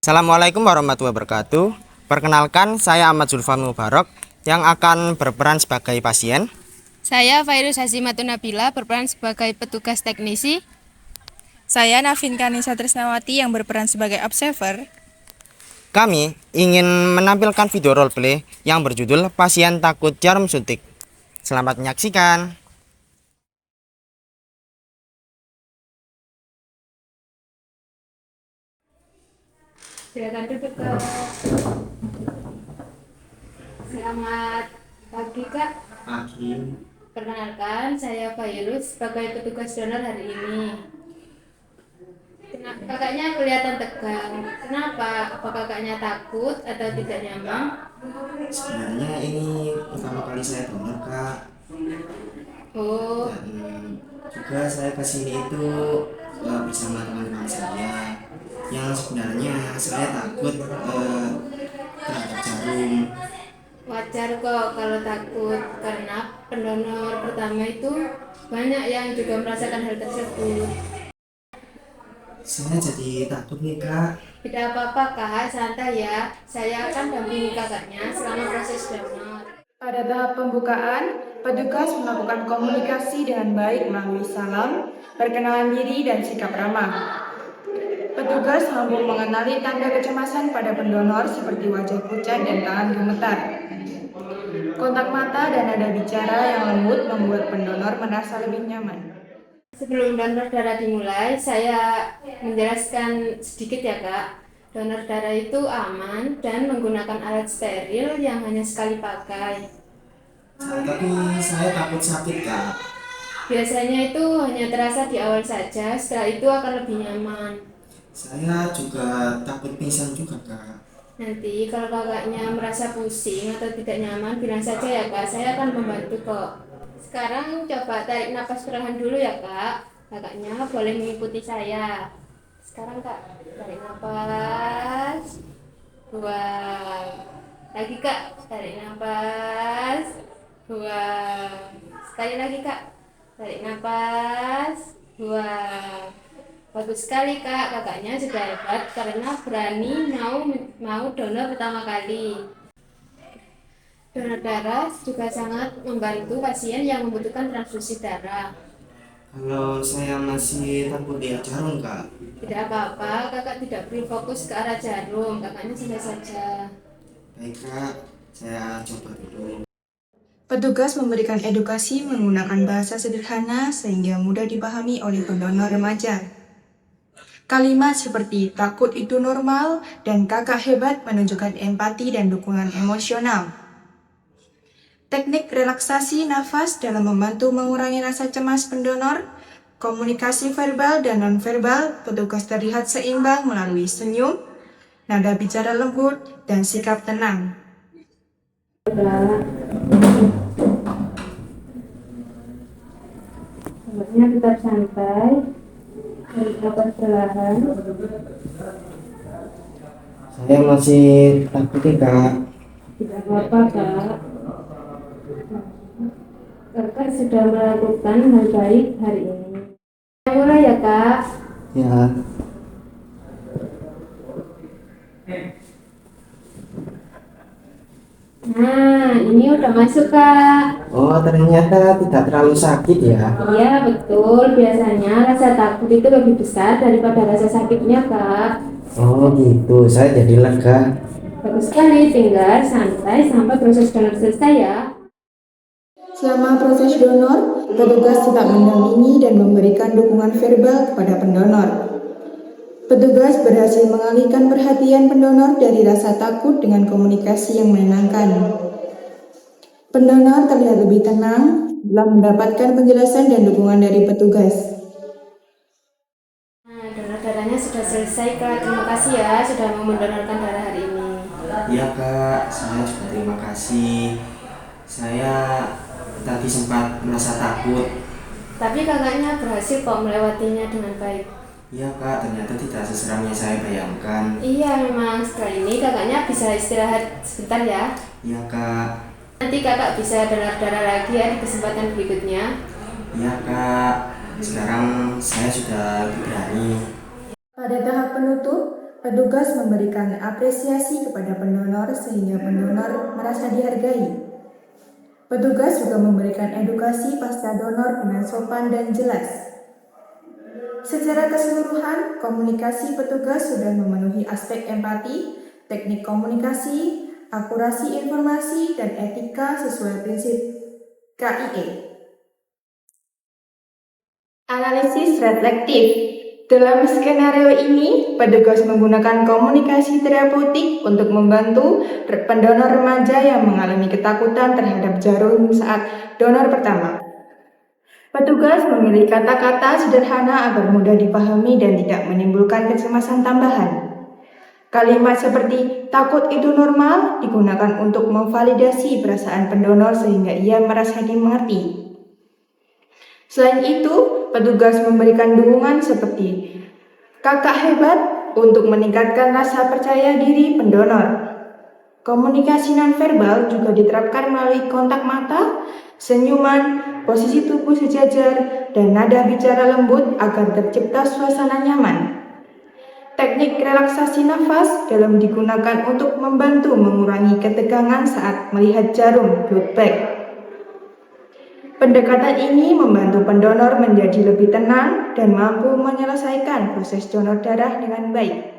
Assalamualaikum warahmatullahi wabarakatuh. Perkenalkan, saya Ahmad Zulfan Mubarak yang akan berperan sebagai pasien. Saya Fairuz Hazimatun Nabila berperan sebagai petugas teknisi. Saya Navin Kanisa Trisnawati yang berperan sebagai observer. Kami ingin menampilkan video roleplay yang berjudul Pasien Takut Jarum Suntik. Selamat menyaksikan. Silakan duduk, Kak. Selamat pagi, Kak. Pagi. Perkenalkan, saya Fairuz sebagai petugas donor hari ini. Kakaknya kelihatan tegang. Kenapa? Apa kakaknya takut atau tidak nyaman? Sebenarnya ini pertama kali saya donor, Kak. Oh, Dan juga saya kesini itu bersama teman-teman saya. Yang sebenarnya saya takut terhadap jarum. wajar kok kalau takut karena pendonor pertama itu banyak yang juga merasakan hal tersebut. Saya jadi takut nih, Kak. Tidak apa-apa, Kak, santai ya. Saya akan dampingi kakaknya selama proses donor. Pada tahap pembukaan, petugas melakukan komunikasi dengan baik melalui salam, perkenalan diri, dan sikap ramah. Petugas mampu mengenali tanda kecemasan pada pendonor seperti wajah pucat dan tangan gemetar. Kontak mata dan nada bicara yang lembut membuat pendonor merasa lebih nyaman. Sebelum donor darah dimulai, saya menjelaskan sedikit ya, Kak. Donor darah itu aman dan menggunakan alat steril yang hanya sekali pakai. Tapi saya takut sakit, Kak. Biasanya itu hanya terasa di awal saja, setelah itu akan lebih nyaman. Saya juga takut pingsan juga, Kak. Nanti kalau kakaknya merasa pusing atau tidak nyaman, bilang saja ya, Kak. Saya akan membantu kok. Sekarang coba tarik napas perlahan dulu ya, Kak. Kakaknya boleh mengikuti saya. Sekarang, Kak, tarik napas. Buang. Lagi, Kak, tarik napas. Buang. Sekali lagi, Kak. Tarik napas. Buang. Bagus sekali, Kak, kakaknya sudah hebat karena berani mau donor pertama kali. Donor darah juga sangat membantu pasien yang membutuhkan transfusi darah. Kalau saya masih takut lihat jarum, Kak. Tidak apa-apa, kakak tidak perlu fokus ke arah jarum, kakaknya santai saja. Baik, Kak. Saya coba dulu. Petugas memberikan edukasi menggunakan bahasa sederhana sehingga mudah dipahami oleh pendonor remaja. Kalimat seperti takut itu normal dan kakak hebat menunjukkan empati dan dukungan emosional. Teknik relaksasi nafas dalam membantu mengurangi rasa cemas pendonor. Komunikasi verbal dan nonverbal, petugas terlihat seimbang melalui senyum, nada bicara lembut, dan sikap tenang. Obatnya tetap santai, tarik napas perlahan. Saya masih takut nih, Kak. Tidak apa-apa, Kak. Kakak sudah melakukan hal baik hari ini. Mulai ya, Kak. Ya. Nah, ini udah masuk, Kak. Oh, ternyata tidak terlalu sakit ya. Iya, betul. Biasanya rasa takut itu lebih besar daripada rasa sakitnya, Kak. Oh, gitu. Saya jadi lega. Bagus sekali, tinggal santai sampai proses donor selesai ya. Selama proses donor, petugas tetap mendampingi dan memberikan dukungan verbal kepada pendonor. Petugas berhasil mengalihkan perhatian pendonor dari rasa takut dengan komunikasi yang menenangkan. Pendonor terlihat lebih tenang setelah mendapatkan penjelasan dan dukungan dari petugas. Nah, donor darahnya sudah selesai, Kak. Terima kasih ya sudah mau mendonorkan darah hari ini. Iya, Kak. Saya juga terima kasih. Saya tadi sempat merasa takut. Tapi kakaknya berhasil kok melewatinya dengan baik. Iya kak, ternyata tidak seseram yang saya bayangkan. Iya, memang sekali ini kakaknya bisa istirahat sebentar ya. Iya kak. Nanti kakak bisa donor darah lagi ya di kesempatan berikutnya. Iya kak. Sekarang saya sudah lebih berani. Pada tahap penutup, petugas memberikan apresiasi kepada pendonor sehingga pendonor merasa dihargai. Petugas juga memberikan edukasi pasca donor dengan sopan dan jelas. Secara keseluruhan, komunikasi petugas sudah memenuhi aspek empati, teknik komunikasi, akurasi informasi, dan etika sesuai prinsip KIE. Analisis reflektif. Dalam skenario ini, petugas menggunakan komunikasi terapeutik untuk membantu pendonor remaja yang mengalami ketakutan terhadap jarum saat donor pertama. Petugas memilih kata-kata sederhana agar mudah dipahami dan tidak menimbulkan kecemasan tambahan. Kalimat seperti "takut itu normal" digunakan untuk memvalidasi perasaan pendonor sehingga ia merasa dimengerti. Selain itu, petugas memberikan dukungan seperti "kakak hebat" untuk meningkatkan rasa percaya diri pendonor. Komunikasi nonverbal juga diterapkan melalui kontak mata, senyuman, posisi tubuh sejajar, dan nada bicara lembut agar tercipta suasana nyaman. Teknik relaksasi nafas dalam digunakan untuk membantu mengurangi ketegangan saat melihat jarum blood bag. Pendekatan ini membantu pendonor menjadi lebih tenang dan mampu menyelesaikan proses donor darah dengan baik.